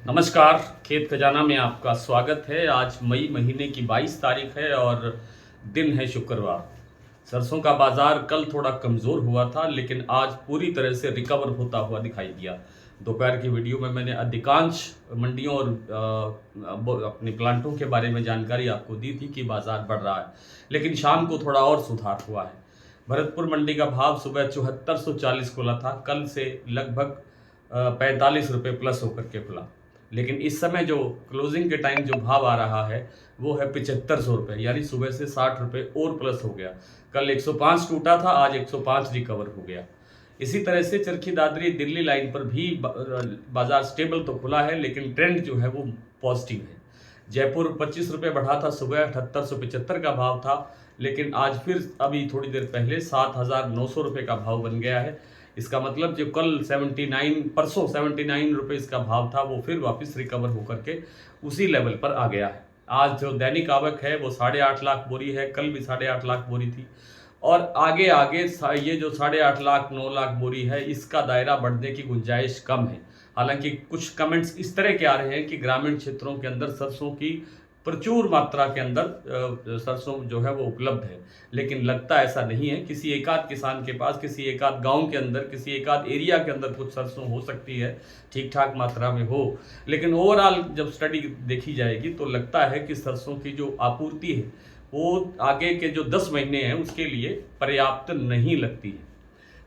नमस्कार। खेत खजाना में आपका स्वागत है। आज मई महीने की 22 तारीख है और दिन है शुक्रवार। सरसों का बाजार कल थोड़ा कमज़ोर हुआ था, लेकिन आज पूरी तरह से रिकवर होता हुआ दिखाई दिया। दोपहर की वीडियो में मैंने अधिकांश मंडियों और अपने प्लांटों के बारे में जानकारी आपको दी थी कि बाजार बढ़ रहा है, लेकिन शाम को थोड़ा और सुधार हुआ है। भरतपुर मंडी का भाव सुबह 7440 खुला था, कल से लगभग 45 रुपये प्लस होकर के खुला। लेकिन इस समय जो क्लोजिंग के टाइम जो भाव आ रहा है वो है 7500 रुपये, यानी सुबह से 60 रुपये और प्लस हो गया। कल 105 टूटा था, आज 105 रिकवर हो गया। इसी तरह से चरखी दादरी दिल्ली लाइन पर भी बाजार स्टेबल तो खुला है, लेकिन ट्रेंड जो है वो पॉजिटिव है। जयपुर 25 रुपये बढ़ा था, सुबह 7875 का भाव था, लेकिन आज फिर अभी थोड़ी देर पहले 7900 रुपये का भाव बन गया है। इसका मतलब जो कल 79 रुपये इसका भाव था, वो फिर वापस रिकवर होकर के उसी लेवल पर आ गया है। आज जो दैनिक आवक है वो 8.5 लाख बोरी है, कल भी 8.5 लाख बोरी थी, और आगे आगे ये जो 8.5 लाख 9 लाख बोरी है, इसका दायरा बढ़ने की गुंजाइश कम है। हालांकि कुछ कमेंट्स इस तरह के आ रहे हैं कि ग्रामीण क्षेत्रों के अंदर सरसों की प्रचुर मात्रा के अंदर सरसों जो है वो उपलब्ध है, लेकिन लगता ऐसा नहीं है। किसी एकाध किसान के पास, किसी एकाध गांव के अंदर, किसी एकाध एरिया के अंदर कुछ सरसों हो सकती है, ठीक ठाक मात्रा में हो, लेकिन ओवरऑल जब स्टडी देखी जाएगी तो लगता है कि सरसों की जो आपूर्ति है वो आगे के जो 10 महीने हैं उसके लिए पर्याप्त नहीं लगती है।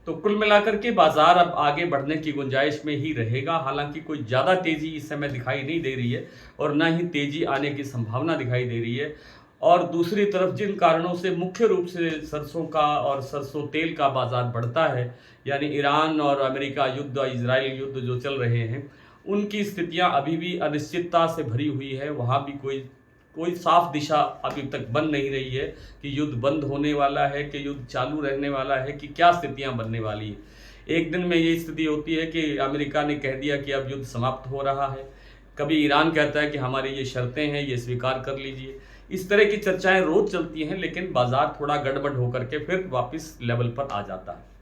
तो कुल मिलाकर के बाजार अब आगे बढ़ने की गुंजाइश में ही रहेगा। हालांकि कोई ज़्यादा तेज़ी इस समय दिखाई नहीं दे रही है और ना ही तेज़ी आने की संभावना दिखाई दे रही है। और दूसरी तरफ जिन कारणों से मुख्य रूप से सरसों का और सरसों तेल का बाजार बढ़ता है, यानी ईरान और अमेरिका युद्ध, इजराइल युद्ध जो चल रहे हैं, उनकी स्थितियां अभी भी अनिश्चितता से भरी हुई है। वहाँ भी कोई साफ दिशा अभी तक बन नहीं रही है कि युद्ध बंद होने वाला है, कि युद्ध चालू रहने वाला है, कि क्या स्थितियां बनने वाली है। एक दिन में ये स्थिति होती है कि अमेरिका ने कह दिया कि अब युद्ध समाप्त हो रहा है, कभी ईरान कहता है कि हमारी ये शर्तें हैं, ये स्वीकार कर लीजिए। इस तरह की चर्चाएं रोज चलती हैं, लेकिन बाजार थोड़ा गड़बड़ होकर के फिर वापस लेवल पर आ जाता है।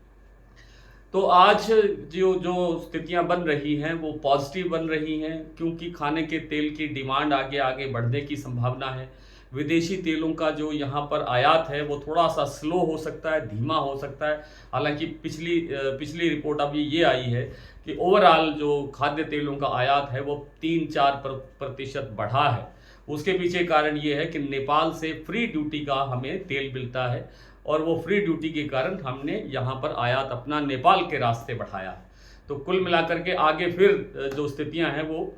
तो आज जो जो स्थितियां बन रही हैं वो पॉजिटिव बन रही हैं, क्योंकि खाने के तेल की डिमांड आगे आगे बढ़ने की संभावना है। विदेशी तेलों का जो यहाँ पर आयात है वो थोड़ा सा स्लो हो सकता है, धीमा हो सकता है। हालांकि पिछली रिपोर्ट अभी ये आई है कि ओवरऑल जो खाद्य तेलों का आयात है वो 3-4% बढ़ा है। उसके पीछे कारण ये है कि नेपाल से फ्री ड्यूटी का हमें तेल मिलता है, और वो फ्री ड्यूटी के कारण हमने यहाँ पर आयात अपना नेपाल के रास्ते बढ़ाया है। तो कुल मिलाकर के आगे फिर जो स्थितियाँ हैं वो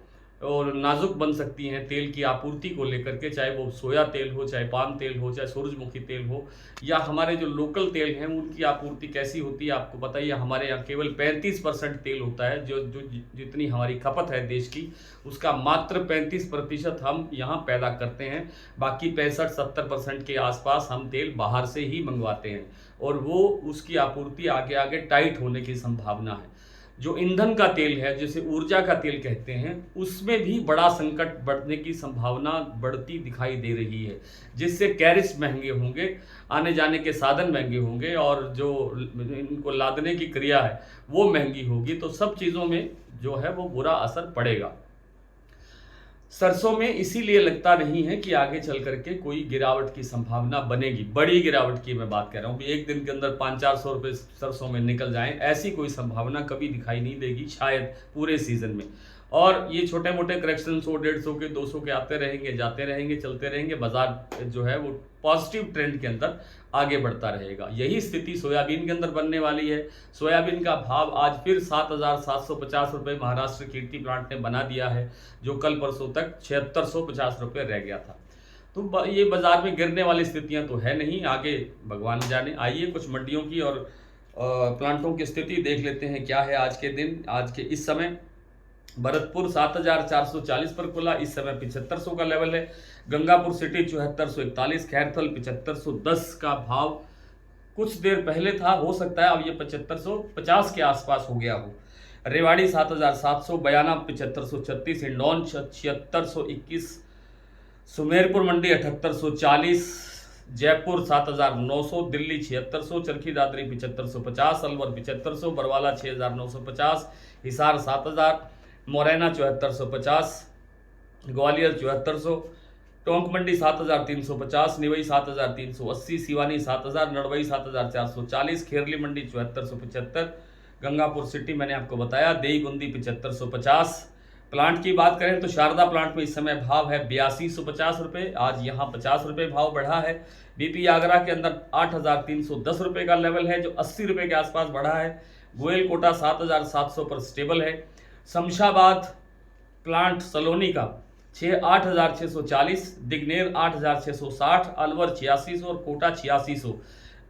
और नाजुक बन सकती हैं तेल की आपूर्ति को लेकर के, चाहे वो सोया तेल हो, चाहे पाम तेल हो, चाहे सूरजमुखी तेल हो, या हमारे जो लोकल तेल हैं उनकी आपूर्ति कैसी होती है। आपको पता ही है, हमारे यहाँ केवल 35% तेल होता है। जो जो जितनी हमारी खपत है देश की, उसका मात्र 35% हम यहाँ पैदा करते हैं। बाकी 65-70% के आसपास हम तेल बाहर से ही मंगवाते हैं, और वो उसकी आपूर्ति आगे आगे टाइट होने की संभावना है। जो ईंधन का तेल है, जिसे ऊर्जा का तेल कहते हैं, उसमें भी बड़ा संकट बढ़ने की संभावना बढ़ती दिखाई दे रही है, जिससे कैरिज महंगे होंगे, आने जाने के साधन महंगे होंगे, और जो इनको लादने की क्रिया है वो महंगी होगी। तो सब चीज़ों में जो है वो बुरा असर पड़ेगा। सरसों में इसीलिए लगता नहीं है कि आगे चल करके कोई गिरावट की संभावना बनेगी। बड़ी गिरावट की मैं बात कर रहा हूँ, एक दिन के अंदर 500-400 रुपये सरसों में निकल जाएं, ऐसी कोई संभावना कभी दिखाई नहीं देगी शायद पूरे सीजन में। और ये छोटे मोटे करेक्शन 100-150 के 200 के आते रहेंगे, जाते रहेंगे, चलते रहेंगे। बाजार जो है वो पॉजिटिव ट्रेंड के अंदर आगे बढ़ता रहेगा। यही स्थिति सोयाबीन के अंदर बनने वाली है। सोयाबीन का भाव आज फिर 7,750 रुपये महाराष्ट्र कीर्ति प्लांट ने बना दिया है, जो कल परसों तक 7650 रुपये रह गया था। तो ये बाजार में गिरने वाली स्थितियां तो है नहीं, आगे भगवान जाने। आइए कुछ मंडियों की और प्लांटों की स्थिति देख लेते हैं क्या है आज के दिन। आज के इस समय भरतपुर 7440 पर खुला, इस समय 7500 का लेवल है। गंगापुर सिटी 7441, खैरथल 7510 का भाव कुछ देर पहले था, हो सकता है अब ये 7550 के आसपास हो गया हो। रेवाड़ी 7700, बयाना 7536, हिंडौन 7621, सुमेरपुर मंडी 7840, जयपुर 7900, दिल्ली 7600, चरखी दादरी 7550, अलवर 7500, बरवाला 6950, हिसार 7000, मुरैना 7450, ग्वालियर 7400, टोंक मंडी 7350, निवई 7380, सिवानी 7000, नड़वई 7440, खेरली मंडी 7475, गंगापुर सिटी मैंने आपको बताया, देईगुंदी 7550। प्लांट की बात करें तो शारदा प्लांट में इस समय भाव है 8250 रुपये, आज यहाँ 50 रुपये भाव बढ़ा है। बीपी आगरा के अंदर 8310 रुपये का लेवल है जो 80 रुपये के आसपास बढ़ा है। गोयल कोटा 7700 पर स्टेबल है। शमशाबाद प्लांट सलोनी का 8640, दिग्नेर 8660, अलवर 8600 और कोटा 8600।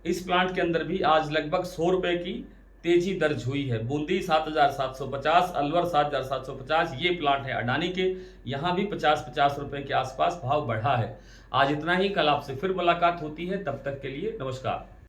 इस प्लांट के अंदर भी आज लगभग 100 रुपये की तेजी दर्ज हुई है। बूंदी 7750, अलवर 7750, ये प्लांट है अडानी के, यहाँ भी 50-50 रुपये के आसपास भाव बढ़ा है। आज इतना ही, कल आपसे फिर मुलाकात होती है, तब तक के लिए नमस्कार।